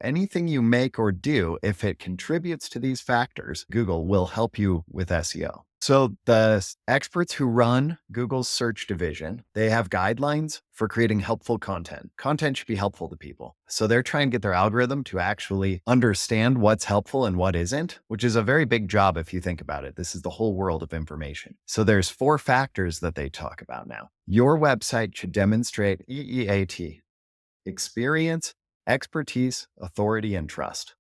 anything you make or do, if it contributes to these factors, Google will help you with SEO. So the experts who run Google's search division, they have guidelines for creating helpful content. Content should be helpful to people. So they're trying to get their algorithm to actually understand what's helpful and what isn't, which is a very big job if you think about it. This is the whole world of information. So there's 4 factors that they talk about now. Your website should demonstrate EEAT: experience, expertise, authority, and trust.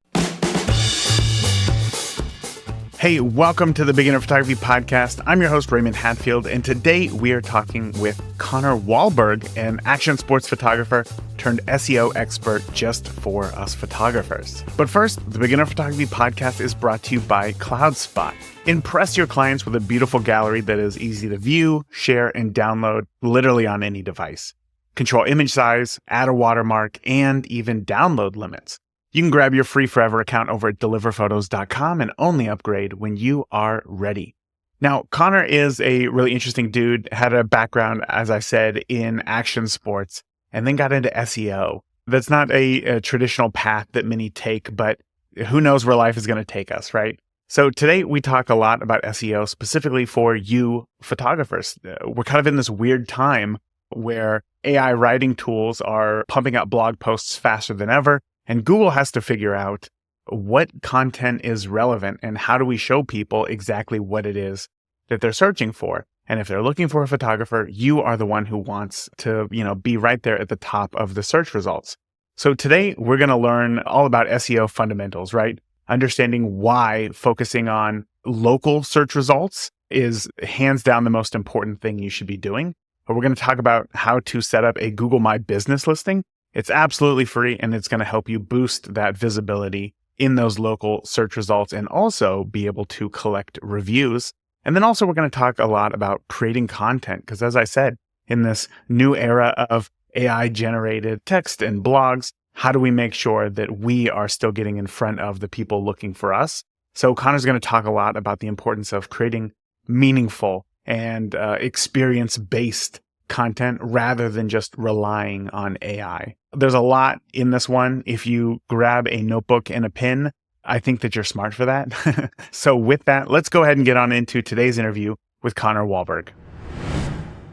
Hey, welcome to the Beginner Photography Podcast. I'm your host, Raymond Hatfield, and today we are talking with Connor Walberg, an action sports photographer turned SEO expert just for us photographers. But first, the Beginner Photography Podcast is brought to you by CloudSpot. Impress your clients with a beautiful gallery that is easy to view, share, and download literally on any device. Control image size, add a watermark, and even download limits. You can grab your free forever account over at deliverphotos.com and only upgrade when you are ready. Now, Connor is a really interesting dude, had a background, as I said, in action sports, and then got into SEO. That's not a traditional path that many take, but who knows where life is going to take us, right? So today we talk a lot about SEO specifically for you photographers. We're kind of in this weird time where AI writing tools are pumping out blog posts faster than ever. And Google has to figure out what content is relevant and how do we show people exactly what it is that they're searching for. And if they're looking for a photographer, you are the one who wants to, be right there at the top of the search results. So today we're going to learn all about SEO fundamentals, right? Understanding why focusing on local search results is hands down the most important thing you should be doing. But we're going to talk about how to set up a Google My Business listing. It's absolutely free, and it's going to help you boost that visibility in those local search results and also be able to collect reviews. And then also we're going to talk a lot about creating content because, as I said, in this new era of AI-generated text and blogs, how do we make sure that we are still getting in front of the people looking for us? So Connor's going to talk a lot about the importance of creating meaningful and experience-based content rather than just relying on AI. There's a lot in this one. If you grab a notebook and a pen, I think that you're smart for that. So with that, let's go ahead and get on into today's interview with Connor Walberg.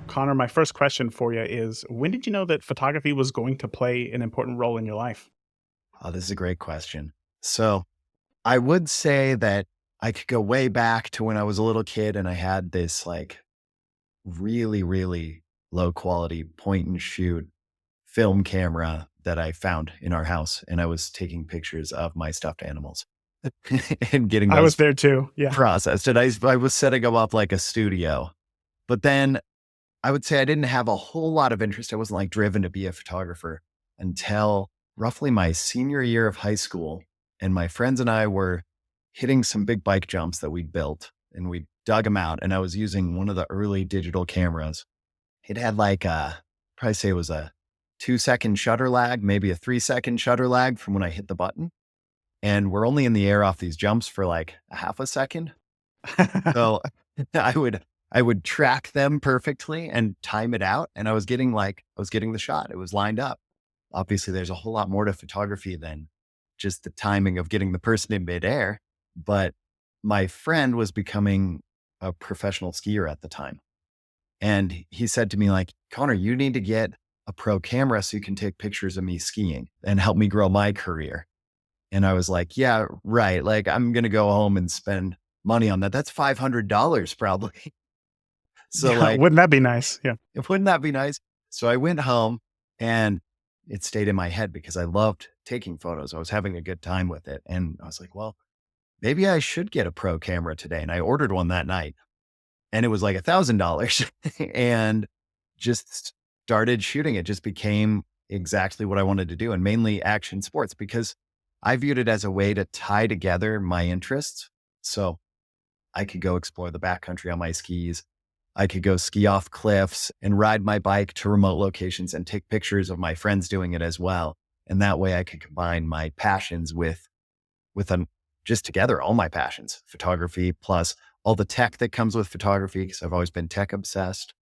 Connor, my first question for you is, when did you know that photography was going to play an important role in your life? Oh, this is a great question. So I would say that I could go way back to when I was a little kid and I had this really, really low quality point and shoot film camera that I found in our house. And I was taking pictures of my stuffed animals and getting those I was there too. Yeah. processed. And I was setting them up like a studio. But then I would say I didn't have a whole lot of interest. I wasn't driven to be a photographer until roughly my senior year of high school. And my friends and I were hitting some big bike jumps that we'd built and we dug them out. And I was using one of the early digital cameras. It had probably say it was a 2-second shutter lag, maybe a 3-second shutter lag from when I hit the button. And we're only in the air off these jumps for a half a second. So I would track them perfectly and time it out. And I was getting the shot. It was lined up. Obviously there's a whole lot more to photography than just the timing of getting the person in midair. But my friend was becoming a professional skier at the time. And he said to me Connor, you need to get a pro camera so you can take pictures of me skiing and help me grow my career. And I was like, yeah, right. I'm going to go home and spend money on that. That's $500 probably. So wouldn't that be nice? Yeah. Wouldn't that be nice? So I went home and it stayed in my head because I loved taking photos. I was having a good time with it. And I was like, well, maybe I should get a pro camera today. And I ordered one that night. And it was $1,000 and just started shooting. It just became exactly what I wanted to do, and mainly action sports because I viewed it as a way to tie together my interests. So I could go explore the backcountry on my skis. I could go ski off cliffs and ride my bike to remote locations and take pictures of my friends doing it as well. And that way I could combine my passions with just together, all my passions, photography plus all the tech that comes with photography, because I've always been tech obsessed,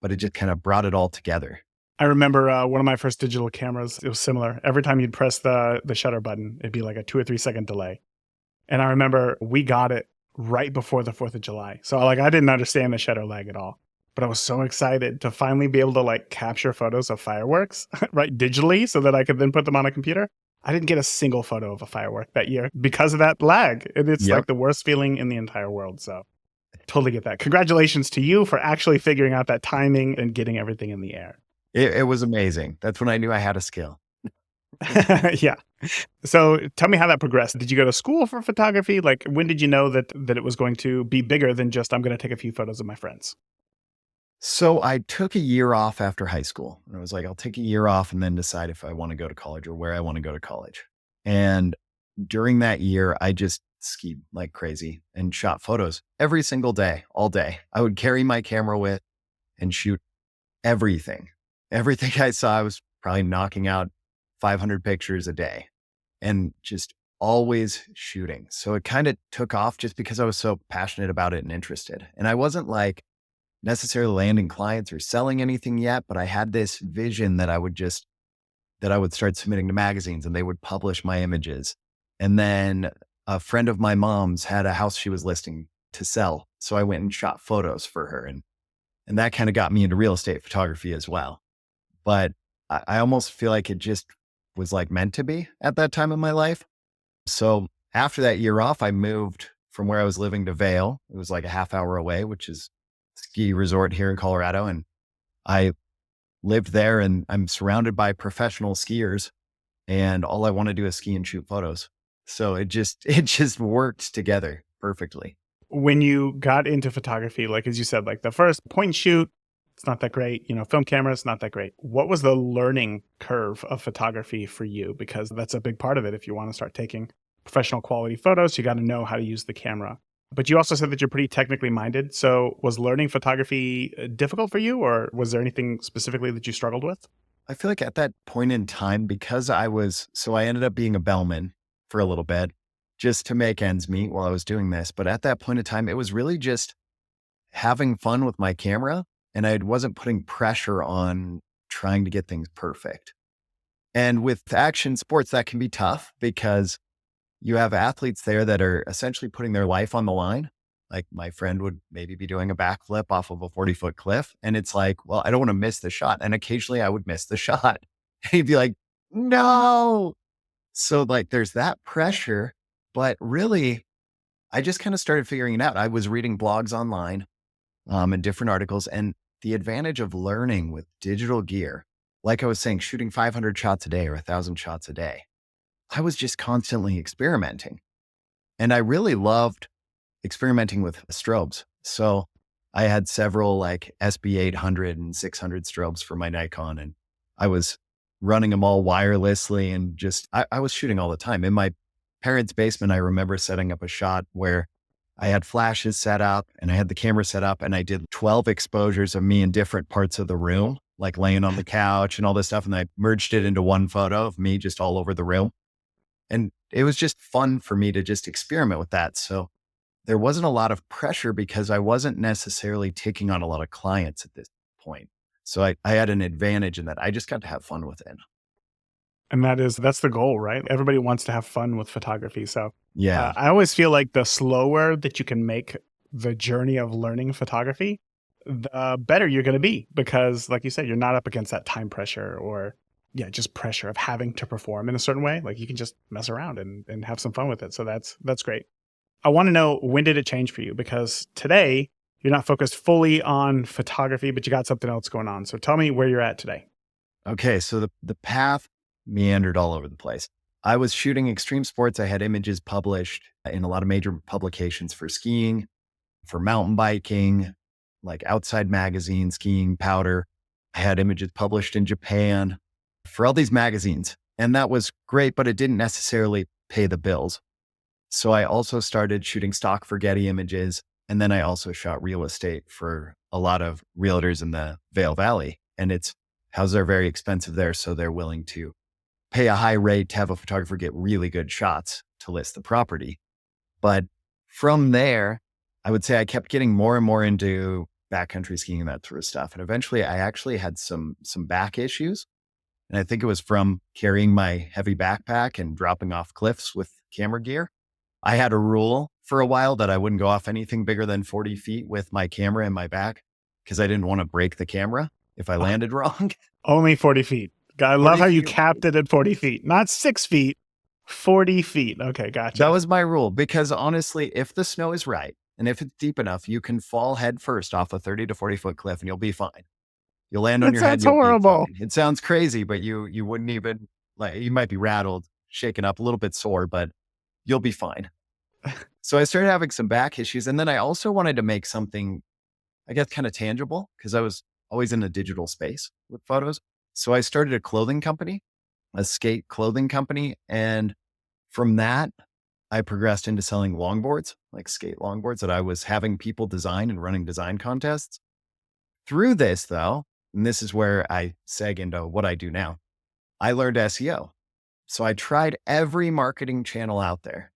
but it just kind of brought it all together. I remember one of my first digital cameras. It was similar. Every time you'd press the shutter button, it'd be like a 2 or 3 second delay. And I remember we got it right before the 4th of July. So like I didn't understand the shutter lag at all. But I was so excited to finally be able to like capture photos of fireworks, right, digitally so that I could then put them on a computer. I didn't get a single photo of a firework that year because of that lag. And it's Yep. like the worst feeling in the entire world. So totally get that. Congratulations to you for actually figuring out that timing and getting everything in the air. It was amazing. That's when I knew I had a skill. Yeah. So tell me how that progressed. Did you go to school for photography? Like when did you know that it was going to be bigger than just I'm going to take a few photos of my friends? So I took a year off after high school. And I was like, I'll take a year off and then decide if I want to go to college or where I want to go to college. And during that year, I just skied like crazy and shot photos every single day, all day. I would carry my camera with and shoot everything. Everything I saw, I was probably knocking out 500 pictures a day and just always shooting. So it kind of took off just because I was so passionate about it and interested. And I wasn't like necessarily landing clients or selling anything yet, but I had this vision that I would start submitting to magazines and they would publish my images. And then a friend of my mom's had a house she was listing to sell. So I went and shot photos for her. And that kind of got me into real estate photography as well. But I almost feel like it just was like meant to be at that time in my life. So after that year off, I moved from where I was living to Vail. It was like a half hour away, which is a ski resort here in Colorado. And I lived there and I'm surrounded by professional skiers and all I want to do is ski and shoot photos. So it just worked together perfectly. When you got into photography, like as you said, like the first point and shoot, it's not that great. Film camera, it's not that great. What was the learning curve of photography for you? Because that's a big part of it. If you want to start taking professional quality photos, you got to know how to use the camera. But you also said that you're pretty technically minded. So was learning photography difficult for you, or was there anything specifically that you struggled with? I feel like at that point in time, because I ended up being a bellman for a little bit just to make ends meet while I was doing this. But at that point in time, it was really just having fun with my camera. And I wasn't putting pressure on trying to get things perfect. And with action sports, that can be tough because you have athletes there that are essentially putting their life on the line. Like my friend would maybe be doing a backflip off of a 40-foot cliff. And it's like, well, I don't want to miss the shot. And occasionally I would miss the shot. And he'd be like, no. So like there's that pressure. But really, I just kind of started figuring it out. I was reading blogs online and different articles. And the advantage of learning with digital gear, like I was saying, shooting 500 shots a day or 1,000 shots a day, I was just constantly experimenting. And I really loved experimenting with strobes. So I had several like SB 800 and 600 strobes for my Nikon, and I was running them all wirelessly and I was shooting all the time. In my parents' basement, I remember setting up a shot where I had flashes set up and I had the camera set up and I did 12 exposures of me in different parts of the room, like laying on the couch and all this stuff. And I merged it into one photo of me just all over the room. And it was just fun for me to just experiment with that. So there wasn't a lot of pressure because I wasn't necessarily taking on a lot of clients at this point. So I had an advantage in that I just got to have fun with it. And that's the goal, right? Everybody wants to have fun with photography. So Yeah. I always feel like the slower that you can make the journey of learning photography, the better you're going to be because, like you said, you're not up against that time pressure or, yeah, just pressure of having to perform in a certain way. Like you can just mess around and have some fun with it. So that's great. I want to know, when did it change for you? Because today you're not focused fully on photography, but you got something else going on. So tell me where you're at today. Okay. So the path meandered all over the place. I was shooting extreme sports. I had images published in a lot of major publications for skiing, for mountain biking, like Outside Magazine, Skiing, Powder. I had images published in Japan for all these magazines. And that was great, but it didn't necessarily pay the bills. So I also started shooting stock for Getty Images. And then I also shot real estate for a lot of realtors in the Vail Valley. And houses are very expensive there. So they're willing to pay a high rate to have a photographer get really good shots to list the property. But from there, I would say I kept getting more and more into backcountry skiing and that sort of stuff. And eventually I actually had some back issues. And I think it was from carrying my heavy backpack and dropping off cliffs with camera gear. I had a rule for a while that I wouldn't go off anything bigger than 40 feet with my camera in my back because I didn't want to break the camera if I landed wrong. Only 40 feet. I 40 love how you feet. capped it at 40 feet, not 6 feet, 40 feet. Okay, gotcha. That was my rule because honestly, if the snow is right and if it's deep enough, you can fall head first off a 30 to 40 foot cliff and you'll be fine. You'll land on That your head. sounds You'll horrible. be fine. It sounds crazy, but you wouldn't even like, you might be rattled, shaken up, a little bit sore, but you'll be fine. So I started having some back issues. And then I also wanted to make something, I guess, kind of tangible because I was always in a digital space with photos. So I started a clothing company, a skate clothing company. And from that, I progressed into selling longboards, like skate longboards that I was having people design and running design contests. Through this, though, and this is where I seg into what I do now, I learned SEO. So I tried every marketing channel out there.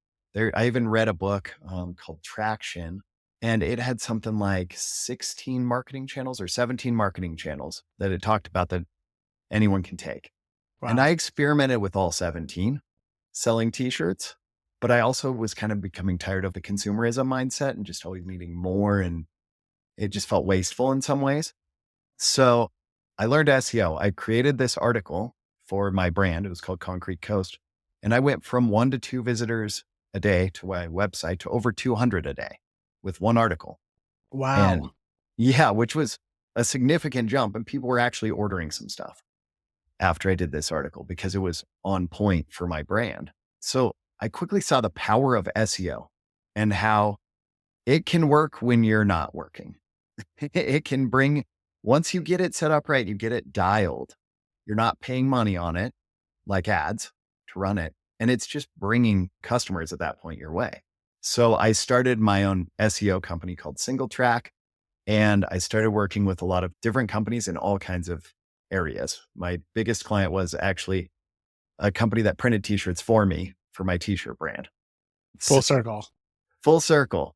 I even read a book called Traction, and it had something like 16 marketing channels or 17 marketing channels that it talked about that anyone can take. Wow. And I experimented with all 17 selling t-shirts, but I also was kind of becoming tired of the consumerism mindset and just always needing more. And it just felt wasteful in some ways. So I learned SEO. I created this article for my brand. It was called Concrete Coast. And I went from 1 to 2 visitors a day to my website to over 200 a day with one article. Wow. And yeah, which was a significant jump. And people were actually ordering some stuff after I did this article because it was on point for my brand. So I quickly saw the power of SEO and how it can work when you're not working. It can bring, once you get it set up right, you get it dialed. You're not paying money on it like ads to run it. And it's just bringing customers at that point your way. So I started my own SEO company called Single Track. And I started working with a lot of different companies in all kinds of areas. My biggest client was actually a company that printed t-shirts for me for my t-shirt brand. Full circle. Full circle.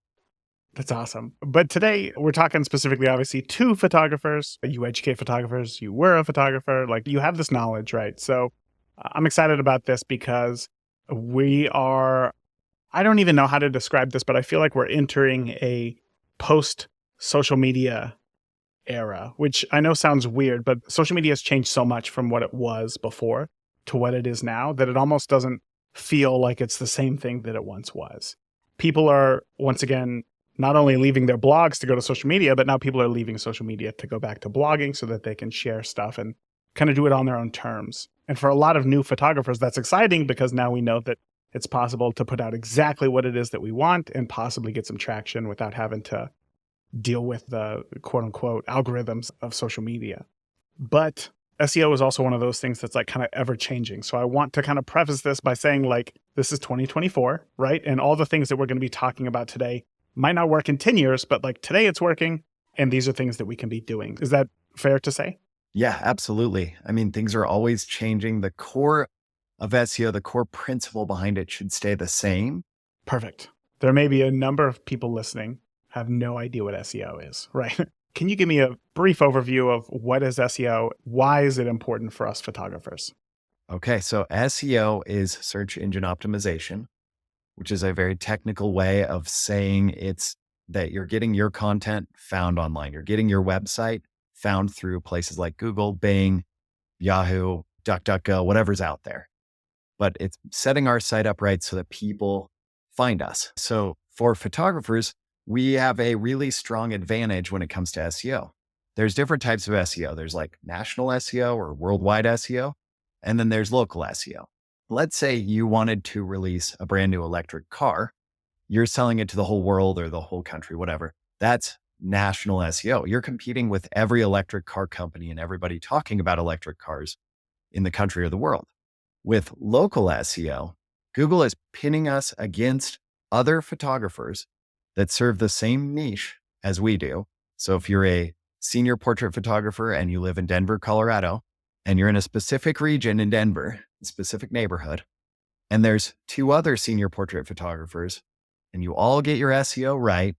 That's awesome. But today we're talking specifically, obviously, to photographers. You educate photographers. You were a photographer. Like you have this knowledge, right? So I'm excited about this because I don't even know how to describe this, but I feel like we're entering a post social media era, which I know sounds weird, but social media has changed so much from what it was before to what it is now that it almost doesn't feel like it's the same thing that it once was. People are, once again, not only leaving their blogs to go to social media, but now people are leaving social media to go back to blogging so that they can share stuff and kind of do it on their own terms. And for a lot of new photographers, that's exciting because now we know that it's possible to put out exactly what it is that we want and possibly get some traction without having to deal with the quote unquote algorithms of social media. But SEO is also one of those things that's like kind of ever changing. So I want to kind of preface this by saying like, this is 2024, right? And all the things that we're going to be talking about today might not work in 10 years, but like today it's working. And these are things that we can be doing. Is that fair to say? Yeah, absolutely. I mean, things are always changing. The core of SEO, the core principle behind it should stay the same. Perfect. There may be a number of people listening have no idea what SEO is, right? Can you give me a brief overview of what is SEO? Why is it important for us photographers? Okay, so SEO is search engine optimization, which is a very technical way of saying it's that you're getting your content found online. You're getting your website found through places like Google, Bing, Yahoo, DuckDuckGo, whatever's out there. But it's setting our site up right so that people find us. So for photographers, we have a really strong advantage when it comes to SEO. There's different types of SEO. There's like national SEO or worldwide SEO, and then there's local SEO. Let's say you wanted to release a brand new electric car. You're selling it to the whole world or the whole country, whatever. That's national SEO. You're competing with every electric car company and everybody talking about electric cars in the country or the world. With local SEO, Google is pinning us against other photographers that serve the same niche as we do. So if you're a senior portrait photographer and you live in Denver, Colorado, and you're in a specific region in Denver, a specific neighborhood, and there's 2 other senior portrait photographers, and you all get your SEO right,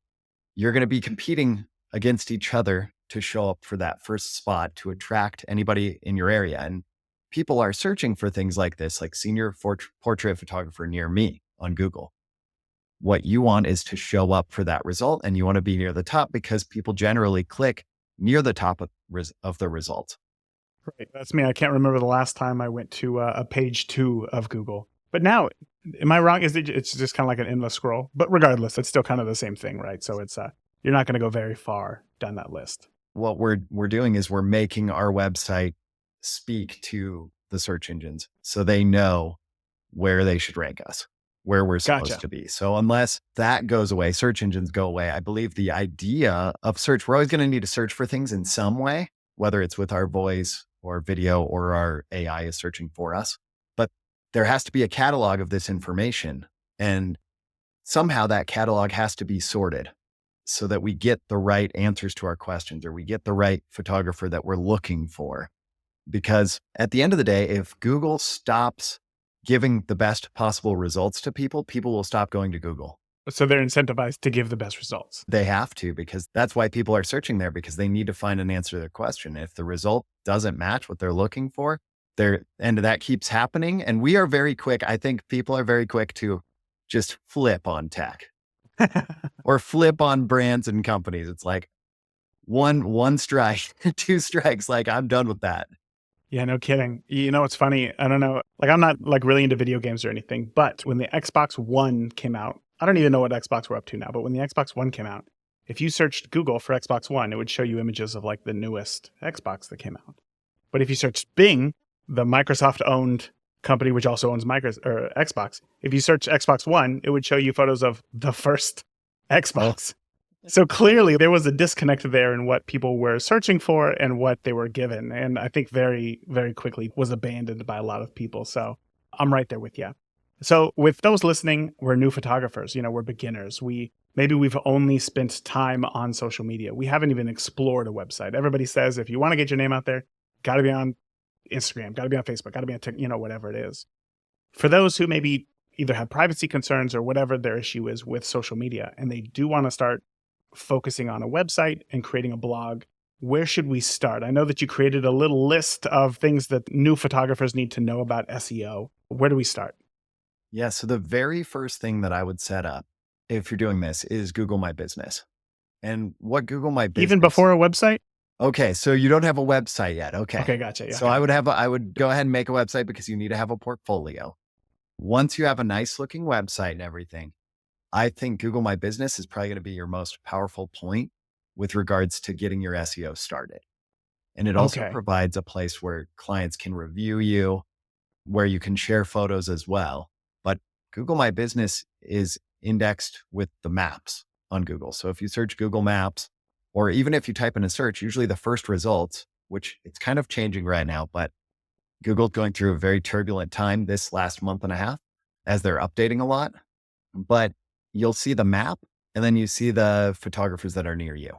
you're going to be competing against each other to show up for that first spot to attract anybody in your area. And people are searching for things like this, like senior portrait photographer near me on Google. What you want is to show up for that result, and you want to be near the top because people generally click near the top of the result. Right. That's me. I can't remember the last time I went to a page 2 of Google. But now, am I wrong? It's just kind of like an endless scroll? But regardless, it's still kind of the same thing, right? So it's you're not going to go very far down that list. What we're doing is we're making our website speak to the search engines so they know where they should rank us, where we're supposed to be. So unless that goes away, search engines go away, I believe the idea of search, we're always going to need to search for things in some way, whether it's with our voice or video or our AI is searching for us. But there has to be a catalog of this information. And somehow that catalog has to be sorted so that we get the right answers to our questions or we get the right photographer that we're looking for. Because at the end of the day, if Google stops giving the best possible results to people, people will stop going to Google. So they're incentivized to give the best results. They have to, because that's why people are searching there, because they need to find an answer to their question. If the result doesn't match what they're looking for, and that keeps happening. And we are very quick. I think people are very quick to just flip on tech or flip on brands and companies. It's like one strike, two strikes, like I'm done with that. Yeah, no kidding. You know, it's funny. I don't know. Like, I'm not like really into video games or anything, but when the Xbox One came out, I don't even know what Xbox we're up to now, but when the Xbox One came out, if you searched Google for Xbox One, it would show you images of like the newest Xbox that came out. But if you searched Bing, the Microsoft owned company, which also owns Xbox, if you search Xbox One, it would show you photos of the first Xbox. So clearly there was a disconnect there in what people were searching for and what they were given. And I think very, very quickly was abandoned by a lot of people. So I'm right there with you. So with those listening, we're new photographers, we're beginners. Maybe we've only spent time on social media. We haven't even explored a website. Everybody says, if you want to get your name out there, got to be on Instagram, got to be on Facebook, got to be on TikTok, whatever it is. For those who maybe either have privacy concerns or whatever their issue is with social media, and they do want to start focusing on a website and creating a blog, where should we start? I know that you created a little list of things that new photographers need to know about SEO. Where do we start? Yeah. So the very first thing that I would set up if you're doing this is Google My Business. And what Google My Business... Even before a website? Okay. So you don't have a website yet. Okay. Okay. Gotcha. Yeah, so I would go ahead and make a website because you need to have a portfolio. Once you have a nice looking website and everything, I think Google My Business is probably going to be your most powerful point with regards to getting your SEO started. And it also provides a place where clients can review you, where you can share photos as well. But Google My Business is indexed with the maps on Google. So if you search Google Maps, or even if you type in a search, usually the first results, which it's kind of changing right now, but Google's going through a very turbulent time this last month and a half as they're updating a lot. But you'll see the map and then you see the photographers that are near you.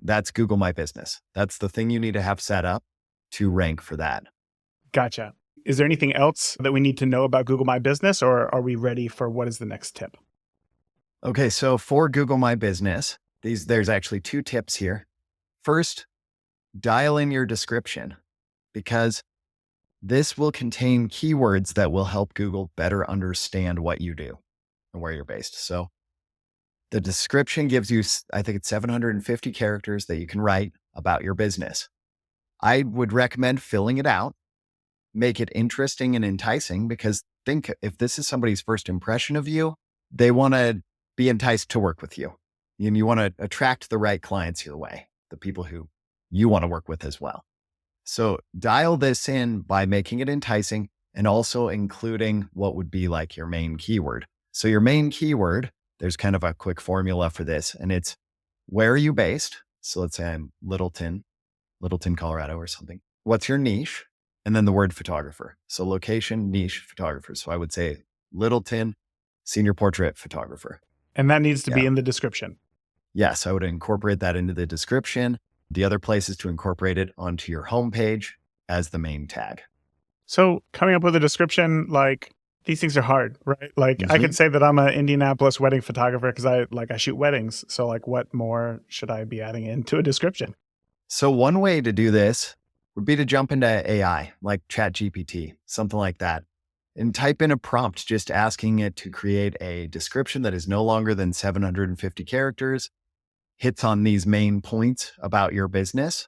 That's Google My Business. That's the thing you need to have set up to rank for that. Gotcha. Is there anything else that we need to know about Google My Business, or are we ready for what is the next tip? Okay. So for Google My Business, there's actually two tips here. First, dial in your description, because this will contain keywords that will help Google better understand what you do and where you're based. So the description gives you, I think it's 750 characters that you can write about your business. I would recommend filling it out, make it interesting and enticing, because think if this is somebody's first impression of you, they want to be enticed to work with you. And you want to attract the right clients your way, the people who you want to work with as well. So dial this in by making it enticing and also including what would be like your main keyword. So your main keyword, there's kind of a quick formula for this, and it's where are you based? So let's say I'm Littleton, Colorado or something. What's your niche? And then the word photographer. So location, niche, photographer. So I would say Littleton, senior portrait photographer. And that needs to be in the description. Yes, I would incorporate that into the description. The other place is to incorporate it onto your homepage as the main tag. So coming up with a description, like These things are hard, right? Like I Mhm. could say that I'm an Indianapolis wedding photographer because I shoot weddings. So like what more should I be adding into a description? So one way to do this would be to jump into AI, like ChatGPT, something like that, and type in a prompt just asking it to create a description that is no longer than 750 characters, hits on these main points about your business.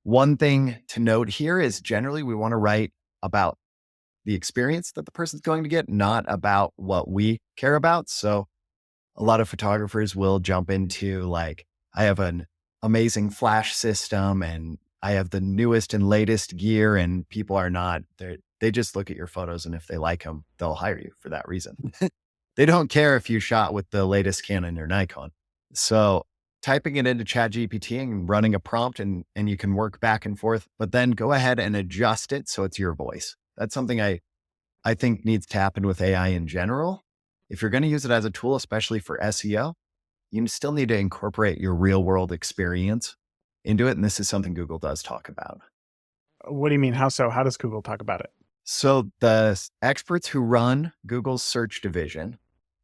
One thing to note here is generally we want to write about the experience that the person's going to get, not about what we care about. So a lot of photographers will jump into like, I have an amazing flash system and I have the newest and latest gear, and people are not, they just look at your photos, and if they like them, they'll hire you for that reason. They don't care if you shot with the latest Canon or Nikon. So typing it into ChatGPT and running a prompt, and you can work back and forth, but then go ahead and adjust it so it's your voice. That's something I think needs to happen with AI in general. If you're going to use it as a tool, especially for SEO, you still need to incorporate your real world experience into it. And this is something Google does talk about. What do you mean? How so? How does Google talk about it? So the experts who run Google's search division,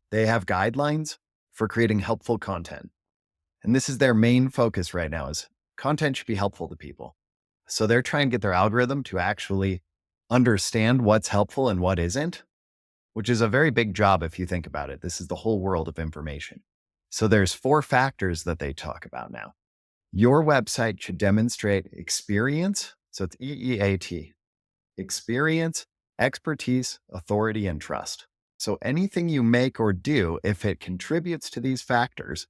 they have guidelines for creating helpful content. And this is their main focus right now is content should be helpful to people. So they're trying to get their algorithm to actually understand what's helpful and what isn't, which is a very big job if you think about it. This is the whole world of information. So there's 4 factors that they talk about now. Your website should demonstrate experience. So it's EEAT, experience, expertise, authority, and trust. So anything you make or do, if it contributes to these factors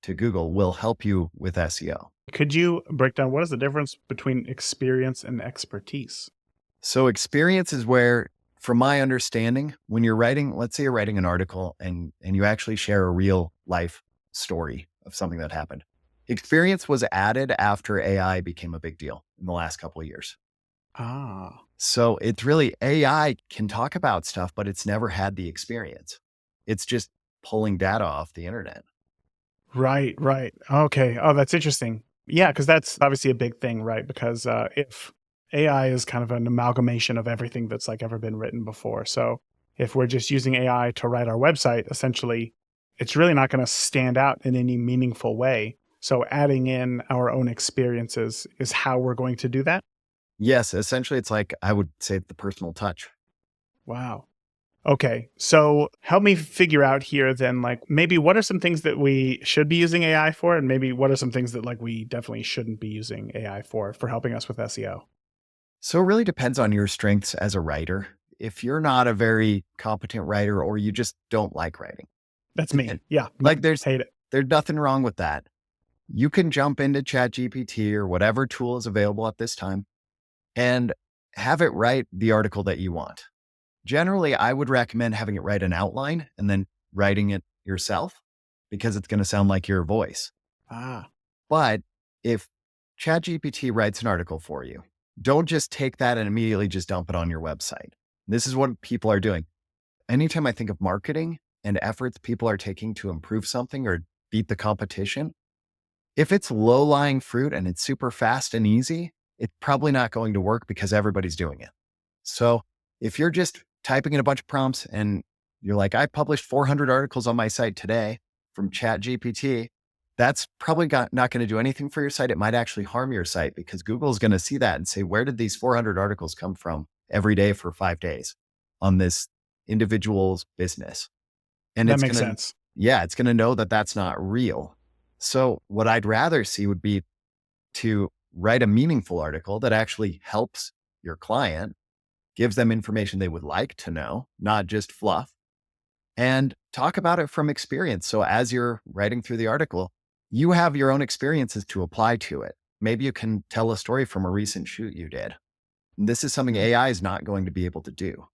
to Google, will help you with SEO. Could you break down what is the difference between experience and expertise? So experience is where, from my understanding, when you're writing, let's say you're writing an article and you actually share a real life story of something that happened. Experience was added after AI became a big deal in the last couple of years. Ah, So it's really AI can talk about stuff, but it's never had the experience. It's just pulling data off the internet. right, right. Okay. Oh, that's interesting. Yeah, because that's obviously a big thing, right? Because if AI is kind of an amalgamation of everything that's like ever been written before. So if we're just using AI to write our website, essentially, it's really not going to stand out in any meaningful way. So adding in our own experiences is how we're going to do that. Yes, essentially, it's like I would say the personal touch. Wow. Okay. So help me figure out here then, like maybe what are some things that we should be using AI for? And maybe what are some things that like we definitely shouldn't be using AI for helping us with SEO? So it really depends on your strengths as a writer. If you're not a very competent writer or you just don't like writing, That's me. Yeah. No, like hate it. there's nothing wrong with that. You can jump into ChatGPT or whatever tool is available at this time and have it write the article that you want. Generally, I would recommend having it write an outline and then writing it yourself because it's going to sound like your voice. Ah, But if ChatGPT writes an article for you, don't just take that and immediately just dump it on your website. This is what people are doing. Anytime I think of marketing and efforts people are taking to improve something or beat the competition, if it's low lying fruit and it's super fast and easy, it's probably not going to work because everybody's doing it. So if you're just typing in a bunch of prompts and you're like, I published 400 articles on my site today from ChatGPT, that's probably not going to do anything for your site. It might actually harm your site because Google's going to see that and say, where did these 400 articles come from every day for 5 days on this individual's business? And that it's makes going to, sense. yeah, it's going to know that that's not real. So what I'd rather see would be to write a meaningful article that actually helps your client, gives them information they would like to know, not just fluff, and talk about it from experience. So as you're writing through the article, you have your own experiences to apply to it. Maybe you can tell a story from a recent shoot you did. This is something Mhm. AI is not going to be able to do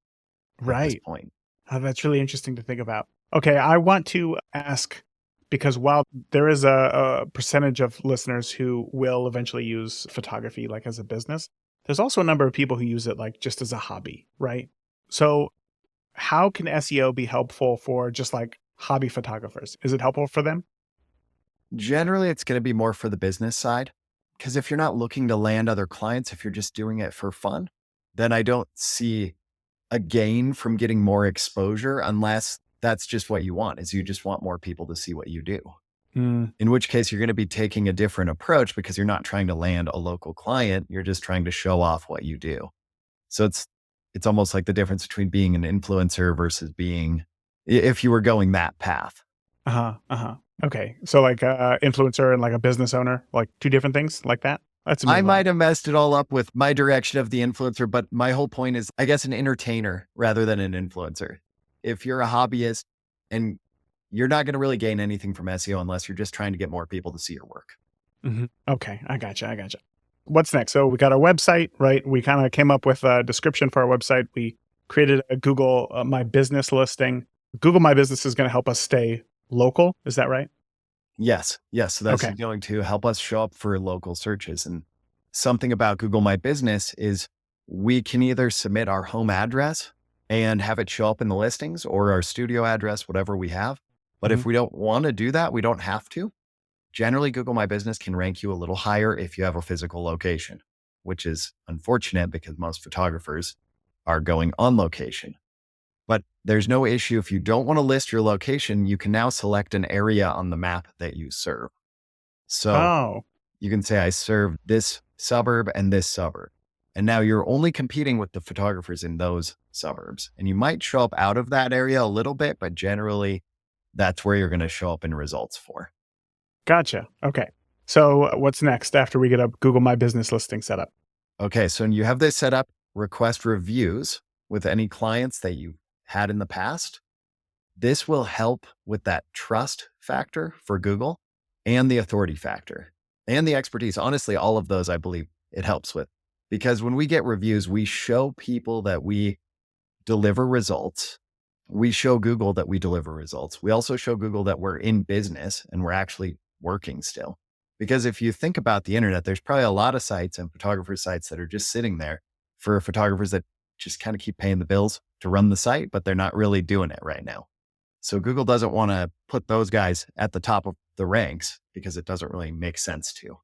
at this Right. point. That's really interesting to think about. Okay, I want to ask because while there is a percentage of listeners who will eventually use photography like as a business, there's also a number of people who use it like just as a hobby, right? So, how can SEO be helpful for just like hobby photographers? Is it helpful for them? Generally, it's going to be more for the business side. Because if you're not looking to land other clients, if you're just doing it for fun, then I don't see a gain from getting more exposure unless that's just what you want, is you just want more people to see what you do. Mm. In which case you're going to be taking a different approach because you're not trying to land a local client. You're just trying to show off what you do. So it's almost like the difference between being an influencer versus being, if you were going that path. Okay. So like influencer and like a business owner, like two different things like that. Let's I move on. might have messed it all up with my direction of the influencer, but my whole point is, I guess, an entertainer rather than an influencer. If you're a hobbyist and you're not going to really gain anything from SEO unless you're just trying to get more people to see your work. Okay. I gotcha. What's next? So we got our website, right? We kind of came up with a description for our website. We created a Google My Business listing. Google My Business is going to help us stay local. Is that right? Yes. So that's Okay. going to help us show up for local searches. And something about Google My Business is we can either submit our home address and have it show up in the listings, or our studio address, whatever we have. But Mhm. if we don't want to do that, we don't have to. Generally, Google My Business can rank you a little higher if you have a physical location, which is unfortunate because most photographers are going on location. But there's no issue if you don't want to list your location. You can now select an area on the map that you serve. So Oh, you can say, I serve this suburb and this suburb. And now you're only competing with the photographers in those suburbs. And you might show up out of that area a little bit, but generally that's where you're going to show up in results for. gotcha. Okay. So what's next after we get a Google My Business listing set up? Okay. So you have this set up, request reviews with any clients that you had in the past. This will help with that trust factor for Google and the authority factor and the expertise. Honestly, all of those, I believe it helps with, because when we get reviews, we show people that we deliver results. We show Google that we deliver results. We also show Google that we're in business and we're actually working still. Because if you think about the internet, there's probably a lot of sites and photographer sites that are just sitting there for photographers that just kind of keep paying the bills to run the site, but they're not really doing it right now. So Google doesn't want to put those guys at the top of the ranks because it doesn't really make sense to.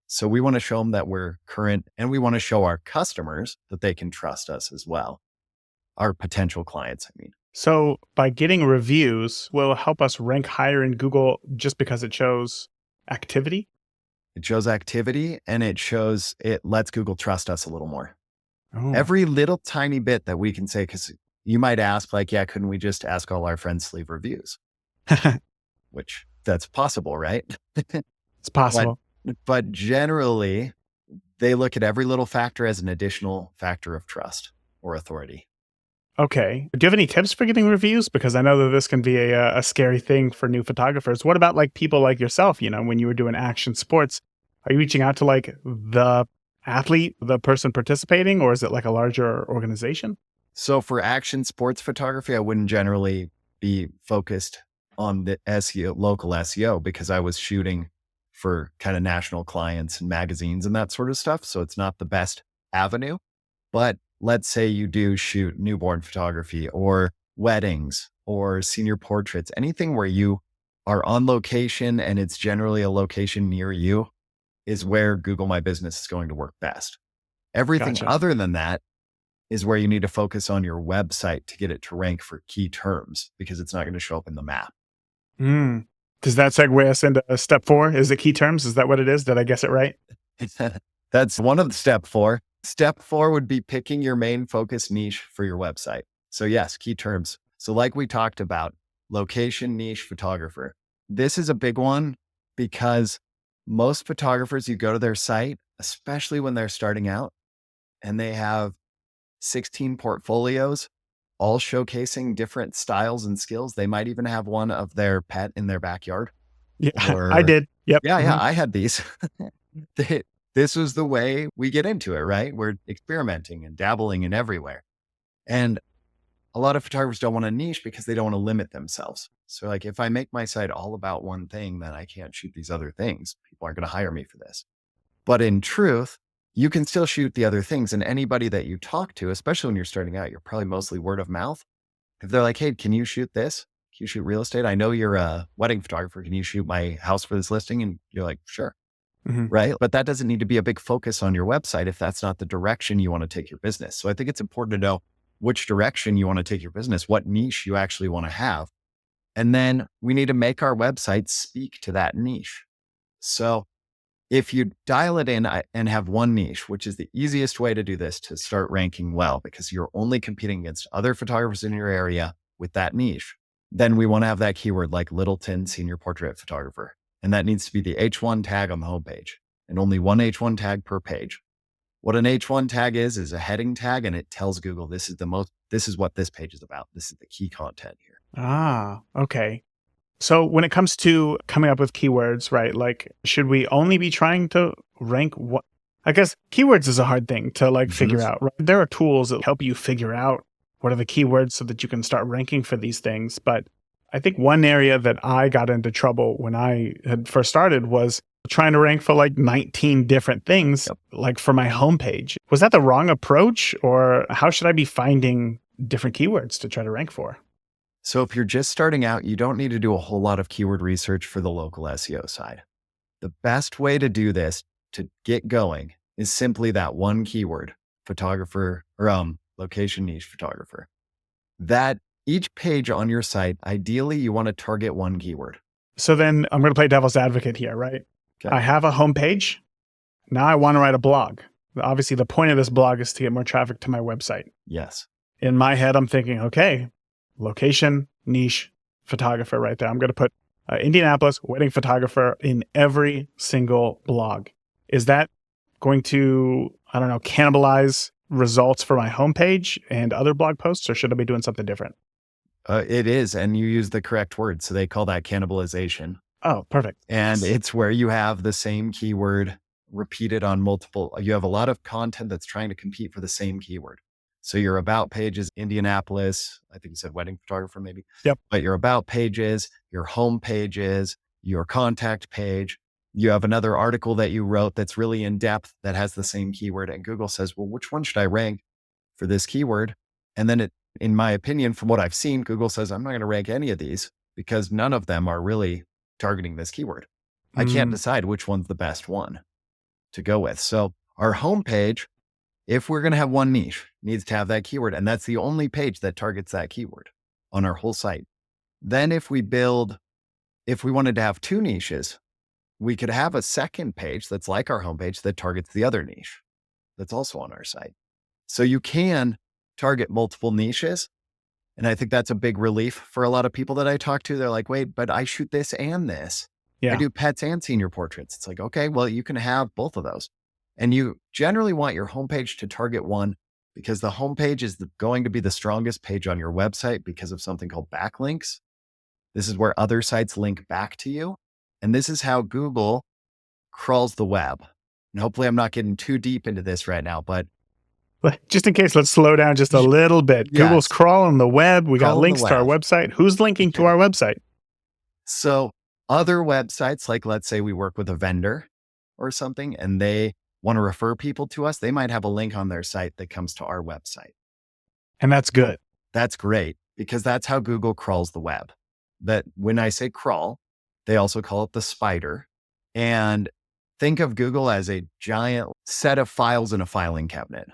So we want to show them that we're current, and we want to show our customers that they can trust us as well. Our potential clients, I mean. So by getting reviews will help us rank higher in Google just because it shows activity? It shows activity and it lets Google trust us a little more. Oh. Every little tiny bit that we can say, because you might ask, like, yeah, couldn't we just ask all our friends to leave reviews? Which that's possible, right? It's But possible. but generally, they look at every little factor as an additional factor of trust or authority. Okay. Do you have any tips for getting reviews? Because I know that this can be a scary thing for new photographers. What about like people like yourself? You know, when you were doing action sports, are you reaching out to like the athlete, the person participating, or is it like a larger organization? So for action sports photography, I wouldn't generally be focused on the SEO, local SEO, because I was shooting for kind of national clients and magazines and that sort of stuff. So it's not the best avenue. But let's say you do shoot newborn photography or weddings or senior portraits, anything where you are on location and it's generally a location near you is where Google My Business is going to work best. Everything Gotcha. other than that is where you need to focus on your website to get it to rank for key terms, because it's not going to show up in the map. Mm. Does that segue us into step 4? Is it key terms? Is that what it is? Did I guess it right? That's one of the step 4. Step 4 would be picking your main focus niche for your website. So yes, key terms. So like we talked about, location, niche, photographer. This is a big one because most photographers, you go to their site, especially when they're starting out, and they have 16 portfolios, all showcasing different styles and skills. They might even have one of their pet in their backyard. Yeah, I Or, did. Yep. yeah, I had these. They- this was the way we get into it, right? We're experimenting and dabbling in everywhere. And a lot of photographers don't want to niche because they don't want to limit themselves. So like, if I make my site all about one thing, then I can't shoot these other things. People aren't going to hire me for this. But in truth, you can still shoot the other things. And anybody that you talk to, especially when you're starting out, you're probably mostly word of mouth. If they're like, hey, can you shoot this? Can you shoot real estate? I know you're a wedding photographer. Can you shoot my house for this listing? And you're like, sure. Mhm. Right. But that doesn't need to be a big focus on your website if that's not the direction you want to take your business. So I think it's important to know which direction you want to take your business, what niche you actually want to have. And then we need to make our website speak to that niche. So if you dial it in and have one niche, which is the easiest way to do this to start ranking well, because you're only competing against other photographers in your area with that niche, then we want to have that keyword like Littleton senior portrait photographer. And that needs to be the H1 tag on the homepage, and only one H1 tag per page. What an H1 tag is a heading tag, and it tells Google this is what this page is about. This is the key content here. Ah, okay. So when it comes to coming up with keywords, right? Like, should we only be trying to rank what? I guess keywords is a hard thing to figure out, right? There are tools that help you figure out what are the keywords so that you can start ranking for these things. But I think one area that I got into trouble when I had first started was trying to rank for 19 different things, like for my homepage. Was that the wrong approach, or how should I be finding different keywords to try to rank for? So if you're just starting out, you don't need to do a whole lot of keyword research for the local SEO side. The best way to do this to get going is simply that one keyword, photographer or location niche photographer. That each page on your site, ideally you want to target one keyword. So then I'm going to play devil's advocate here, right? Okay. I have a homepage. Now I want to write a blog. Obviously, the point of this blog is to get more traffic to my website. Yes. In my head, I'm thinking, okay, location, niche, photographer right there. I'm going to put Indianapolis wedding photographer in every single blog. Is that going to, cannibalize results for my homepage and other blog posts, or should I be doing something different? It is, and you use the correct word. So they call that cannibalization. Oh, perfect. And it's where you have the same keyword repeated on multiple. You have a lot of content that's trying to compete for the same keyword. So your about page is Indianapolis. I think you said wedding photographer maybe. Yep. But your about pages, your home pages, your contact page. You have another article that you wrote that's really in depth that has the same keyword. And Google says, well, which one should I rank for this keyword? And then in my opinion, from what I've seen, Google says, I'm not going to rank any of these because none of them are really targeting this keyword. I can't decide which one's the best one to go with. So our homepage, if we're going to have one niche, needs to have that keyword. And that's the only page that targets that keyword on our whole site. Then if we wanted to have two niches, we could have a second page that's like our homepage that targets the other niche that's also on our site. So you can target multiple niches. And I think that's a big relief for a lot of people that I talk to. They're like, wait, but I shoot this and this. Yeah. I do pets and senior portraits. It's like, okay, well, you can have both of those. And you generally want your homepage to target one because the homepage is going to be the strongest page on your website because of something called backlinks. This is where other sites link back to you. And this is how Google crawls the web. And hopefully I'm not getting too deep into this right now, but just in case, let's slow down just a little bit. Yes. Google's crawling the web. We got Crawling links the to our web. website. Who's linking to our website? So other websites, like let's say we work with a vendor or something and they want to refer people to us, they might have a link on their site that comes to our website. And that's good. That's great because that's how Google crawls the web. That when I say crawl, they also call it the spider. And think of Google as a giant set of files in a filing cabinet.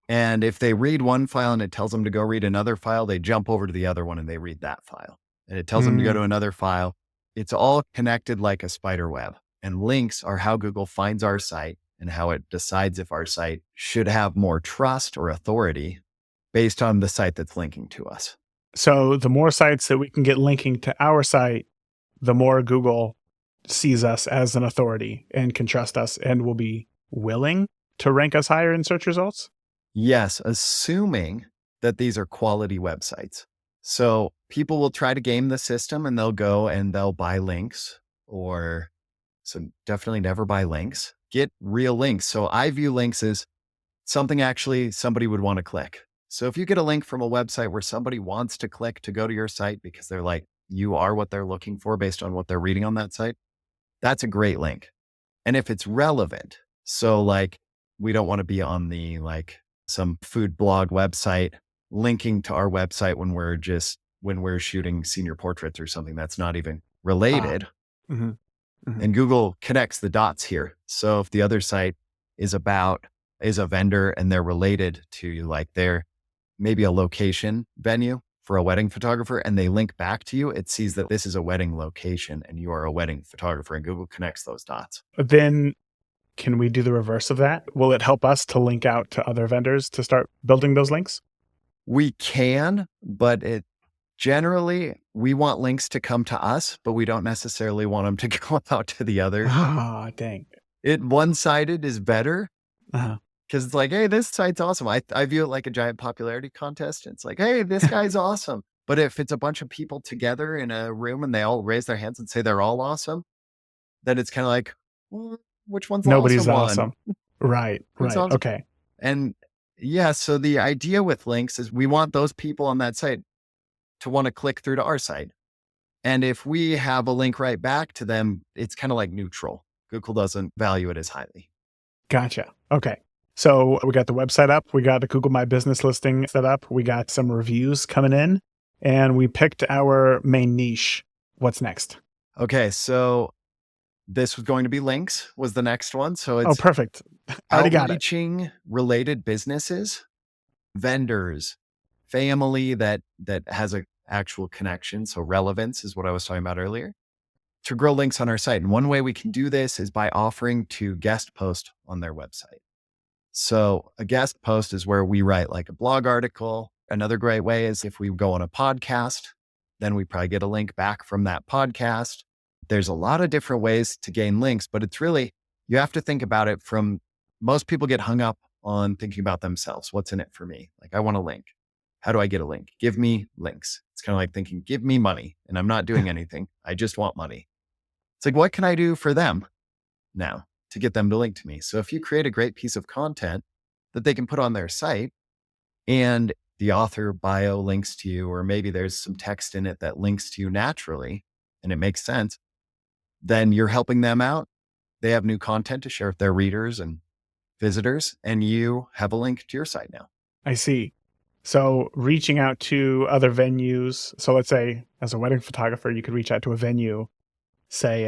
And if they read one file and it tells them to go read another file, they jump over to the other one and they read that file. And it tells them to go to another file. It's all connected like a spider web. And links are how Google finds our site and how it decides if our site should have more trust or authority based on the site that's linking to us. So the more sites that we can get linking to our site, the more Google sees us as an authority and can trust us and will be willing to rank us higher in search results? Yes, assuming that these are quality websites. So people will try to game the system and they'll go and they'll buy links so definitely never buy links. Get real links. So I view links as something actually somebody would want to click. So if you get a link from a website where somebody wants to click to go to your site because they're like, you are what they're looking for based on what they're reading on that site, that's a great link. And if it's relevant, so like we don't want to be on the some food blog website linking to our website when we're shooting senior portraits or something that's not even related. And Google connects the dots here. So if the other site is a vendor and they're related to maybe a location venue for a wedding photographer and they link back to you, it sees that this is a wedding location and you are a wedding photographer, and Google connects those dots. Then can we do the reverse of that? Will it help us to link out to other vendors to start building those links? We can, but it generally, we want links to come to us, but we don't necessarily want them to go out to the other. Ah, dang. It one-sided is better Uh-huh. because it's like, hey, this site's awesome. I view it like a giant popularity contest. It's like, hey, this guy's awesome. But if it's a bunch of people together in a room and they all raise their hands and say they're all awesome, then it's kind of like, well, which one's the Nobody's awesome one? awesome. Right. Who's Right. awesome? Okay. And yeah, so the idea with links is we want those people on that site to want to click through to our site. And if we have a link right back to them, it's kind of like neutral. Google doesn't value it as highly. Gotcha. Okay. So we got the website up. We got the Google My Business listing set up. We got some reviews coming in, and we picked our main niche. What's next? Okay, so this was going to be links was the next one. So Oh, it's perfect. I already got it. outreaching related businesses, vendors, family that has a actual connection. So relevance is what I was talking about earlier, to grow links on our site. And one way we can do this is by offering to guest post on their website. So a guest post is where we write like a blog article. Another great way is if we go on a podcast, then we probably get a link back from that podcast. There's a lot of different ways to gain links, but it's really, you have to think about it from, most people get hung up on thinking about themselves. What's in it for me? Like, I want a link. How do I get a link? Give me links. It's kind of like thinking, give me money. And I'm not doing anything. I just want money. It's like, what can I do for them now to get them to link to me? So if you create a great piece of content that they can put on their site and the author bio links to you, or maybe there's some text in it that links to you naturally and it makes sense, then you're helping them out. They have new content to share with their readers and visitors, and you have a link to your site now. I see. So reaching out to other venues. So let's say as a wedding photographer, you could reach out to a venue, say,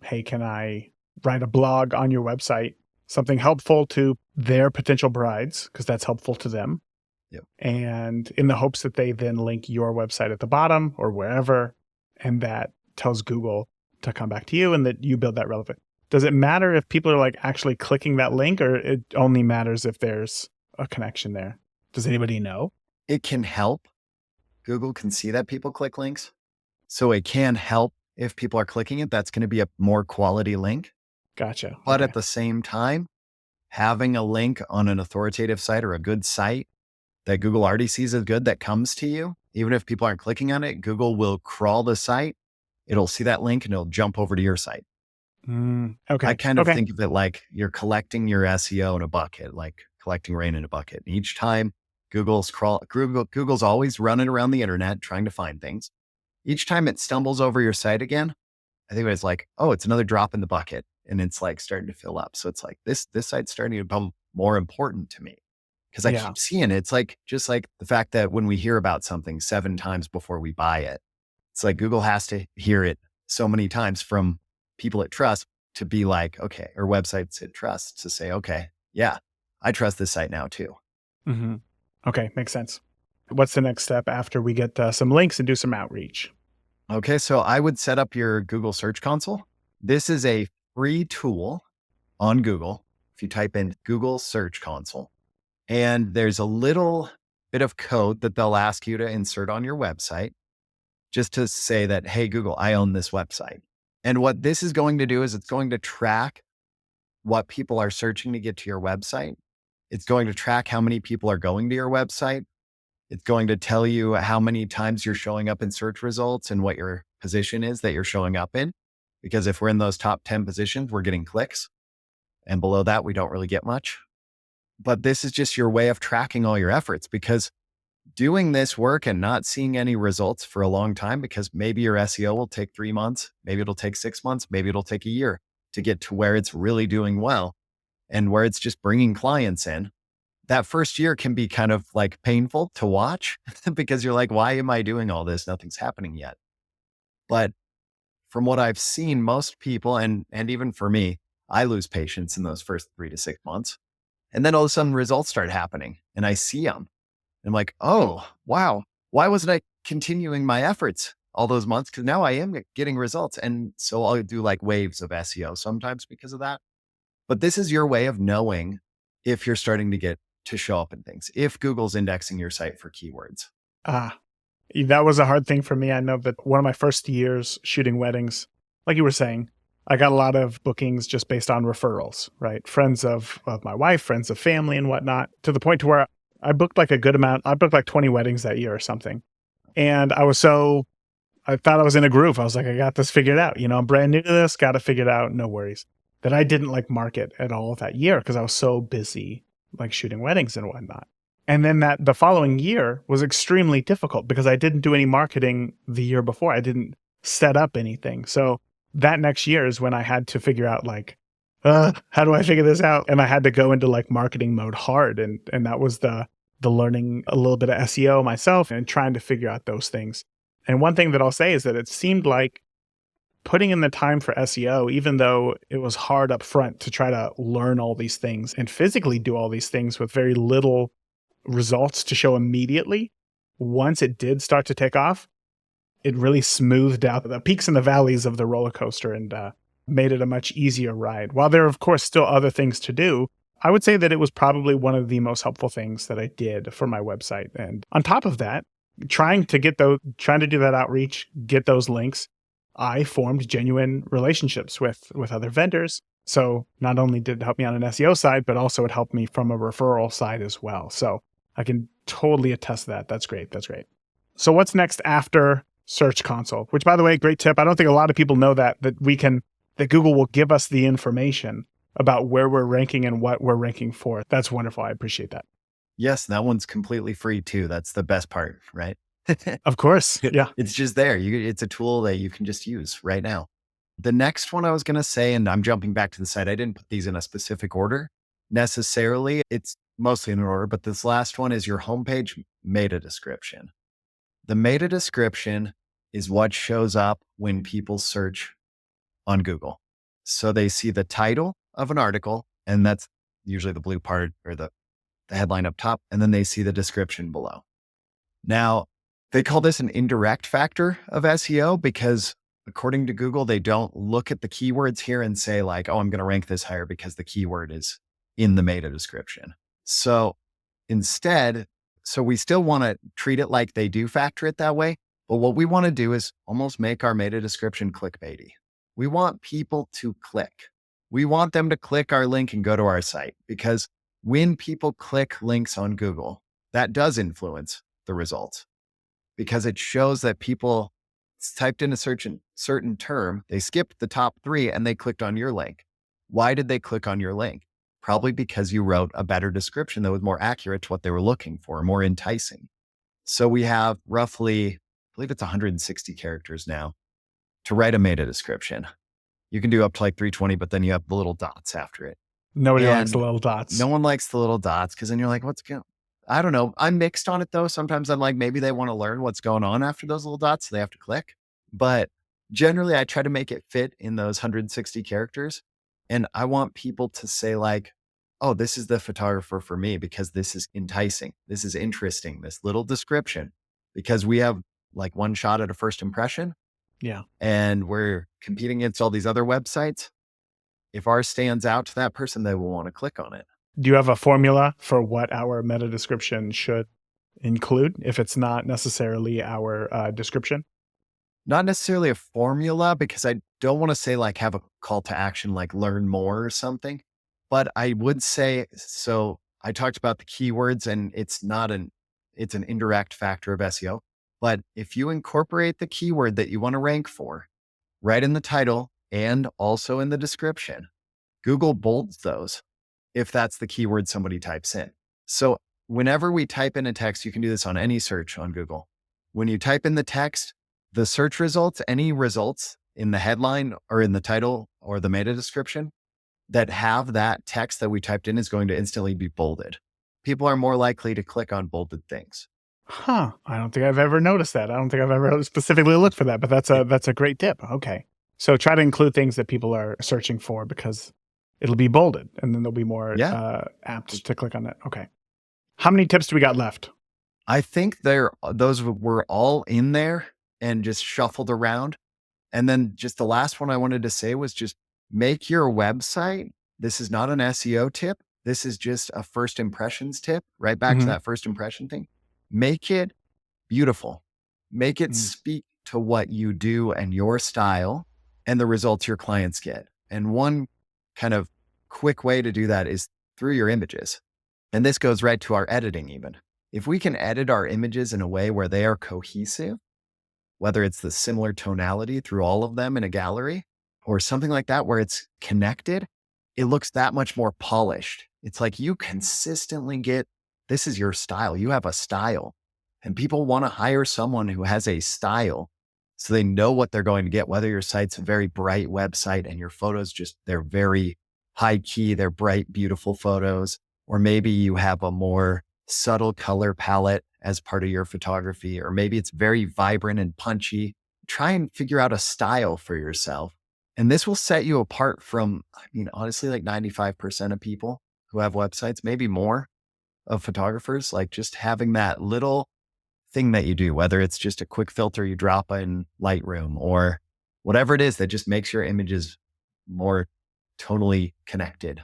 hey, can I write a blog on your website, something helpful to their potential brides, because that's helpful to them. Yep. And in the hopes that they then link your website at the bottom or wherever, and that tells Google to come back to you and that you build that relevant. Does it matter if people are like actually clicking that link, or it only matters if there's a connection there? Does anybody know? It can help. Google can see that people click links. So it can help if people are clicking it. That's going to be a more quality link. Gotcha. But Okay. at the same time, having a link on an authoritative site or a good site that Google already sees as good that comes to you, even if people aren't clicking on it, Google will crawl the site. It'll see that link and it'll jump over to your site. Okay. I kind of think of it like you're collecting your SEO in a bucket, like collecting rain in a bucket. And each time Google's always running around the internet trying to find things. Each time it stumbles over your site again, I think it's like, oh, it's another drop in the bucket, and it's like starting to fill up. So it's like this site's starting to become more important to me because I keep seeing it. It's like just like the fact that when we hear about something 7 times before we buy it, it's like Google has to hear it so many times from people it trusts to be like, okay, or websites it trusts to say, okay, yeah, I trust this site now too. Mm-hmm. Okay, makes sense. What's the next step after we get some links and do some outreach? Okay, so I would set up your Google Search Console. This is a free tool on Google. If you type in Google Search Console, and there's a little bit of code that they'll ask you to insert on your website just to say that, hey, Google, I own this website. And what this is going to do is it's going to track what people are searching to get to your website. It's going to track how many people are going to your website. It's going to tell you how many times you're showing up in search results and what your position is that you're showing up in. Because if we're in those top 10 positions, we're getting clicks. And below that, we don't really get much. But this is just your way of tracking all your efforts, because doing this work and not seeing any results for a long time, because maybe your SEO will take 3 months, maybe it'll take 6 months, maybe it'll take a year to get to where it's really doing well and where it's just bringing clients in. That first year can be kind of like painful to watch because you're like, why am I doing all this? Nothing's happening yet. But from what I've seen, most people, and even for me, I lose patience in those first 3 to 6 months. And then all of a sudden results start happening and I see them. I'm like, oh, wow. Why wasn't I continuing my efforts all those months? Because now I am getting results. And so I'll do like waves of SEO sometimes because of that. But this is your way of knowing if you're starting to get to show up in things, if Google's indexing your site for keywords. Ah, that was a hard thing for me. I know that one of my first years shooting weddings, like you were saying, I got a lot of bookings just based on referrals, right? Friends of my wife, friends of family and whatnot, to the point to where I booked like a good amount. I booked like 20 weddings that year or something. And I thought I was in a groove. I was like, I got this figured out. I'm brand new to this, got to figure it out. No worries. That I didn't like market at all that year because I was so busy like shooting weddings and whatnot. And then the following year was extremely difficult because I didn't do any marketing the year before. I didn't set up anything. So that next year is when I had to figure out like, how do I figure this out? And I had to go into like marketing mode hard. And that was the learning a little bit of SEO myself and trying to figure out those things. And one thing that I'll say is that it seemed like putting in the time for SEO, even though it was hard up front to try to learn all these things and physically do all these things with very little results to show immediately, once it did start to take off, it really smoothed out the peaks and the valleys of the roller coaster and made it a much easier ride. While there are, of course, still other things to do, I would say that it was probably one of the most helpful things that I did for my website. And on top of that, trying to do that outreach, get those links, I formed genuine relationships with other vendors. So not only did it help me on an SEO side, but also it helped me from a referral side as well. So I can totally attest to that. That's great. That's great. So what's next after Search Console? Which, by the way, great tip. I don't think a lot of people know that Google will give us the information about where we're ranking and what we're ranking for. That's wonderful. I appreciate that. Yes, that one's completely free too. That's the best part, right? Of course. Yeah. It's just there. It's a tool that you can just use right now. The next one I was going to say, and I'm jumping back to the site, I didn't put these in a specific order necessarily. It's mostly in an order, but this last one is your homepage meta description. The meta description is what shows up when people search on Google. So they see the title of an article, and that's usually the blue part or the headline up top, and then they see the description below. Now, they call this an indirect factor of SEO because according to Google, they don't look at the keywords here and say like, oh, I'm going to rank this higher because the keyword is in the meta description. So instead, we still want to treat it like they do factor it that way. But what we want to do is almost make our meta description clickbaity. We want people to click. We want them to click our link and go to our site because when people click links on Google, that does influence the results because it shows that people typed in a certain term, they skipped the top 3 and they clicked on your link. Why did they click on your link? Probably because you wrote a better description that was more accurate to what they were looking for, more enticing. So we have roughly, I believe it's 160 characters now to write a meta description. You can do up to like 320, but then you have the little dots after it. Nobody likes the little dots. No one likes the little dots because then you're like, I don't know. I'm mixed on it though. Sometimes I'm like, maybe they want to learn what's going on after those little dots. So they have to click. But generally I try to make it fit in those 160 characters. And I want people to say like, oh, this is the photographer for me because this is enticing. This is interesting. This little description, because we have like one shot at a first impression. Yeah. And we're competing against all these other websites. If ours stands out to that person, they will want to click on it. Do you have a formula for what our meta description should include if it's not necessarily our description? Not necessarily a formula because I don't want to say like have a call to action, like learn more or something. But I would say, so I talked about the keywords and it's an indirect factor of SEO. But if you incorporate the keyword that you want to rank for right in the title and also in the description, Google bolds those if that's the keyword somebody types in. So whenever we type in a text, you can do this on any search on Google. When you type in the text, the search results, any results in the headline or in the title or the meta description that have that text that we typed in is going to instantly be bolded. People are more likely to click on bolded things. Huh. I don't think I've ever noticed that. I don't think I've ever specifically looked for that, but that's a great tip. Okay. So try to include things that people are searching for because it'll be bolded and then they'll be more apt to click on it. Okay. How many tips do we got left? I think those were all in there and just shuffled around. And then just the last one I wanted to say was just make your website. This is not an SEO tip. This is just a first impressions tip, right back to Mm-hmm. that first impression thing. Make it beautiful. Make it Mm. speak to what you do and your style and the results your clients get. And one kind of quick way to do that is through your images. And this goes right to our editing even. If we can edit our images in a way where they are cohesive, whether it's the similar tonality through all of them in a gallery or something like that, where it's connected, it looks that much more polished. It's like you consistently get, this is your style. You have a style, and people want to hire someone who has a style so they know what they're going to get, whether your site's a very bright website and your photos they're very high key, they're bright, beautiful photos, or maybe you have a more subtle color palette as part of your photography, or maybe it's very vibrant and punchy. Try and figure out a style for yourself. And this will set you apart from, honestly, like 95% of people who have websites, maybe more of photographers, like just having that little thing that you do, whether it's just a quick filter you drop in Lightroom or whatever it is that just makes your images more tonally connected.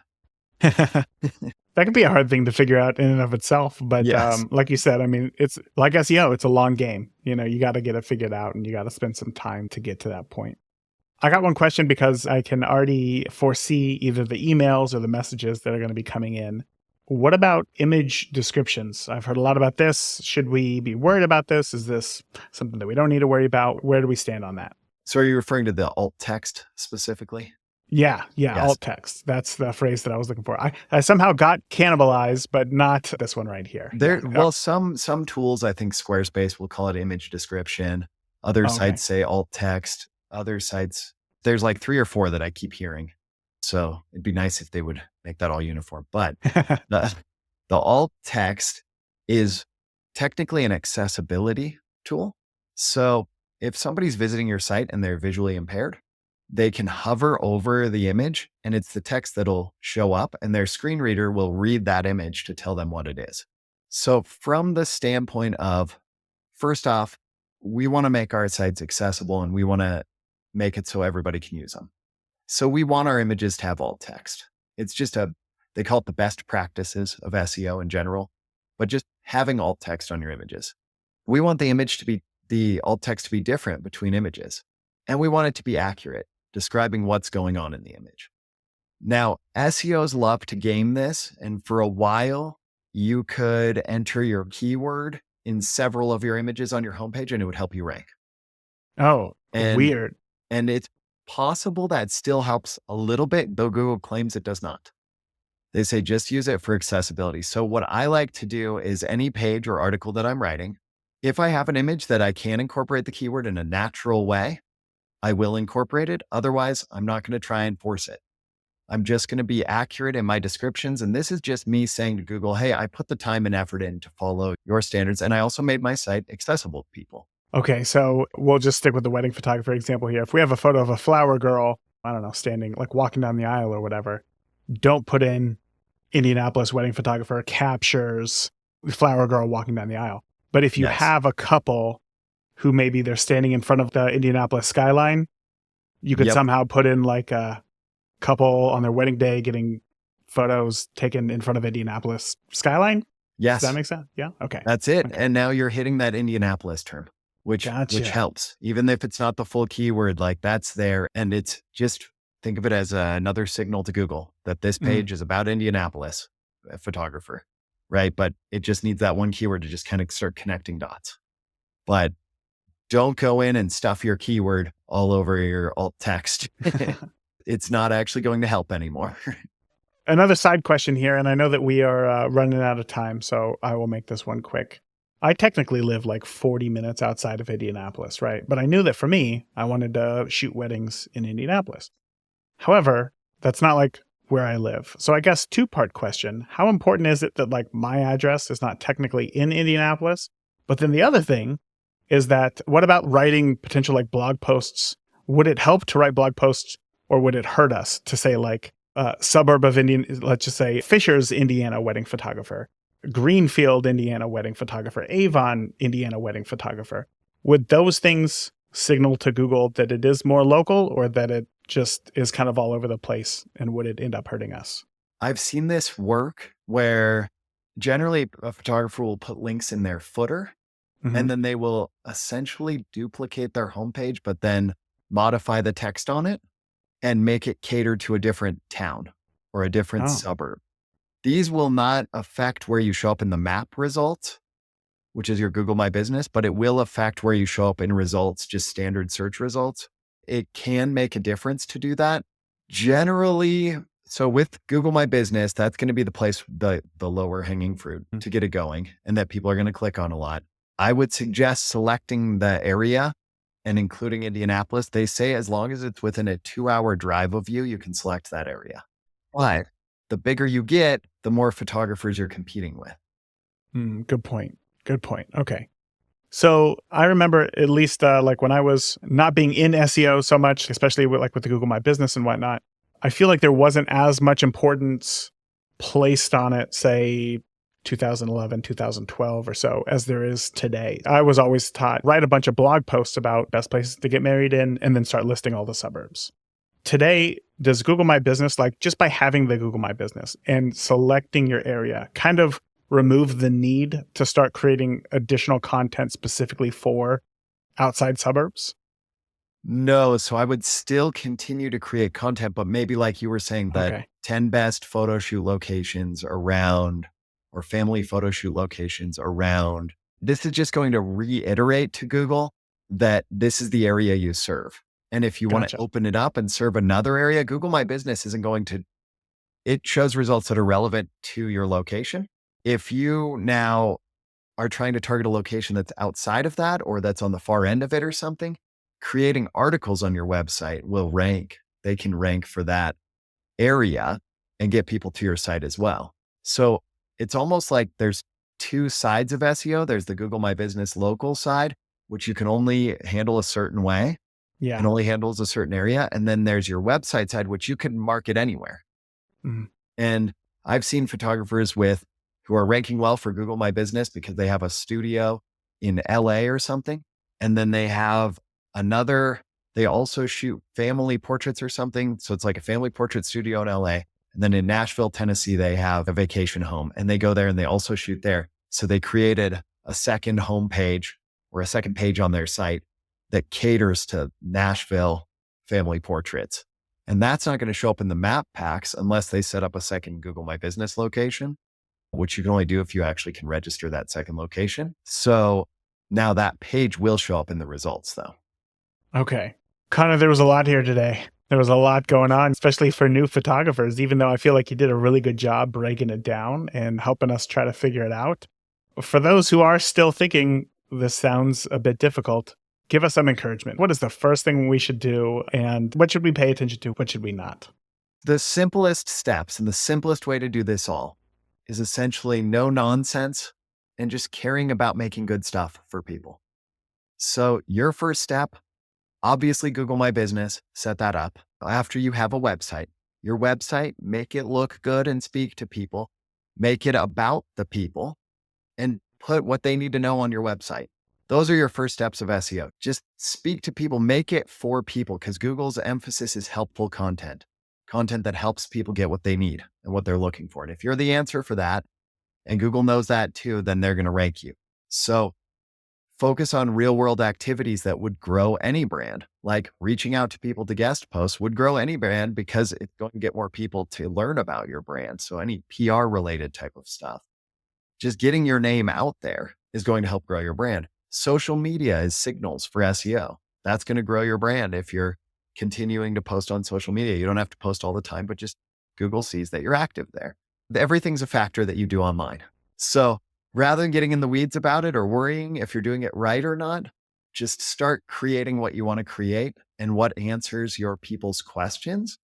That could be a hard thing to figure out in and of itself. But Yes. like you said, I mean, it's like SEO, it's a long game. You got to get it figured out and you got to spend some time to get to that point. I got one question because I can already foresee either the emails or the messages that are going to be coming in. What about image descriptions? I've heard a lot about this. Should we be worried about this? Is this something that we don't need to worry about? Where do we stand on that? So are you referring to the alt text specifically? Yeah, Yes. alt text. That's the phrase that I was looking for. I somehow got cannibalized, but not this one right here. Well, some tools, I think Squarespace will call it image description. Other Oh, okay. sites say alt text. Other sites, there's like 3 or 4 that I keep hearing. So it'd be nice if they would make that all uniform. But the, the alt text is technically an accessibility tool. So if somebody's visiting your site and they're visually impaired, they can hover over the image and it's the text that'll show up and their screen reader will read that image to tell them what it is. So from the standpoint of, first off, we want to make our sites accessible and we want to make it so everybody can use them. So we want our images to have alt text. It's just they call it the best practices of SEO in general, but just having alt text on your images. We want the alt text to be different between images, and we want it to be accurate, describing what's going on in the image. Now, SEOs love to game this, and for a while, you could enter your keyword in several of your images on your homepage, and it would help you rank. Oh, And weird. and it's possible that still helps a little bit, though Google claims it does not. They say just use it for accessibility. So what I like to do is any page or article that I'm writing, if I have an image that I can incorporate the keyword in a natural way, I will incorporate it. Otherwise, I'm not going to try and force it. I'm just going to be accurate in my descriptions. And this is just me saying to Google, hey, I put the time and effort in to follow your standards. And I also made my site accessible to people. Okay, so we'll just stick with the wedding photographer example here. If we have a photo of a flower girl, I don't know, standing, like walking down the aisle or whatever, don't put in Indianapolis wedding photographer captures flower girl walking down the aisle. But if you Yes. have a couple who maybe they're standing in front of the Indianapolis skyline, you could Yep. somehow put in like a couple on their wedding day getting photos taken in front of Indianapolis skyline. Yes. Does that make sense? Yeah. Okay. That's it. Okay. And now you're hitting that Indianapolis term, which Gotcha. helps. Even if it's not the full keyword, like that's there. And it's just think of it as another signal to Google that this page is about Indianapolis, a photographer, right? But it just needs that one keyword to just kind of start connecting dots. But don't go in and stuff your keyword all over your alt text. It's not actually going to help anymore. Another side question here, and I know that we are running out of time, so I will make this one quick. I technically live like 40 minutes outside of Indianapolis, right? But I knew that for me, I wanted to shoot weddings in Indianapolis. However, that's not like where I live. So I guess 2-part question. How important is it that like my address is not technically in Indianapolis? But then the other thing is that what about writing potential like blog posts? Would it help to write blog posts or would it hurt us to say like suburb of Indian, let's just say Fishers, Indiana wedding photographer? Greenfield, Indiana wedding photographer, Avon, Indiana wedding photographer. Would those things signal to Google that it is more local or that it just is kind of all over the place? And would it end up hurting us? I've seen this work where generally a photographer will put links in their footer Hmm. and then they will essentially duplicate their homepage, but then modify the text on it and make it cater to a different town or a different Oh, suburb. These will not affect where you show up in the map results, which is your Google My Business, but it will affect where you show up in results, just standard search results. It can make a difference to do that. Generally, so with Google My Business, that's going to be the place, the lower hanging fruit to get it going and that people are going to click on a lot. I would suggest selecting the area and including Indianapolis. They say as long as it's within a 2-hour drive of you, you can select that area. But the bigger you get, the more photographers you're competing with. good point. Good point. Okay. So I remember at least like when I was not being in SEO so much, especially with the Google My Business and whatnot, I feel like there wasn't as much importance placed on it, say 2011, 2012 or so, as there is today. I was always taught, write a bunch of blog posts about best places to get married in, and then start listing all the suburbs. Today, does Google My Business, like just by having the Google My Business and selecting your area, kind of remove the need to start creating additional content specifically for outside suburbs? No, so I would still continue to create content, but maybe like you were saying, that Okay. 10 best photo shoot locations around or family photo shoot locations around. This is just going to reiterate to Google that this is the area you serve. And if you want to Gotcha. open it up and serve another area, Google My Business isn't going to, it shows results that are relevant to your location. If you now are trying to target a location that's outside of that or that's on the far end of it or something, creating articles on your website will rank. They can rank for that area and get people to your site as well. So it's almost like there's two sides of SEO. There's the Google My Business local side, which you can only handle a certain way and Yeah. only handles a certain area. And then there's your website side, which you can market anywhere. Mhm. And I've seen photographers who are ranking well for Google My Business because they have a studio in LA or something. And then they have they also shoot family portraits or something. So it's like a family portrait studio in LA. And then in Nashville, Tennessee, they have a vacation home and they go there and they also shoot there. So they created a second homepage or a second page on their site that caters to Nashville family portraits. And that's not going to show up in the map packs unless they set up a second Google My Business location, which you can only do if you actually can register that second location. So now that page will show up in the results though. Okay. Connor, there was a lot here today. There was a lot going on, especially for new photographers, even though I feel like you did a really good job breaking it down and helping us try to figure it out. For those who are still thinking this sounds a bit difficult, give us some encouragement. What is the first thing we should do? And what should we pay attention to? What should we not? The simplest steps and the simplest way to do this all is essentially no nonsense and just caring about making good stuff for people. So your first step, obviously Google My Business, set that up. After you have a website, your website, make it look good and speak to people, make it about the people and put what they need to know on your website. Those are your first steps of SEO. Just speak to people, make it for people because Google's emphasis is helpful content, content that helps people get what they need and what they're looking for. And if you're the answer for that, and Google knows that too, then they're going to rank you. So focus on real world activities that would grow any brand, like reaching out to people to guest posts would grow any brand because it's going to get more people to learn about your brand. So any PR related type of stuff, just getting your name out there is going to help grow your brand. Social media is signals for SEO. That's going to grow your brand if you're continuing to post on social media. You don't have to post all the time, but just Google sees that you're active there. Everything's a factor that you do online. So rather than getting in the weeds about it or worrying if you're doing it right or not, just start creating what you want to create and what answers your people's questions,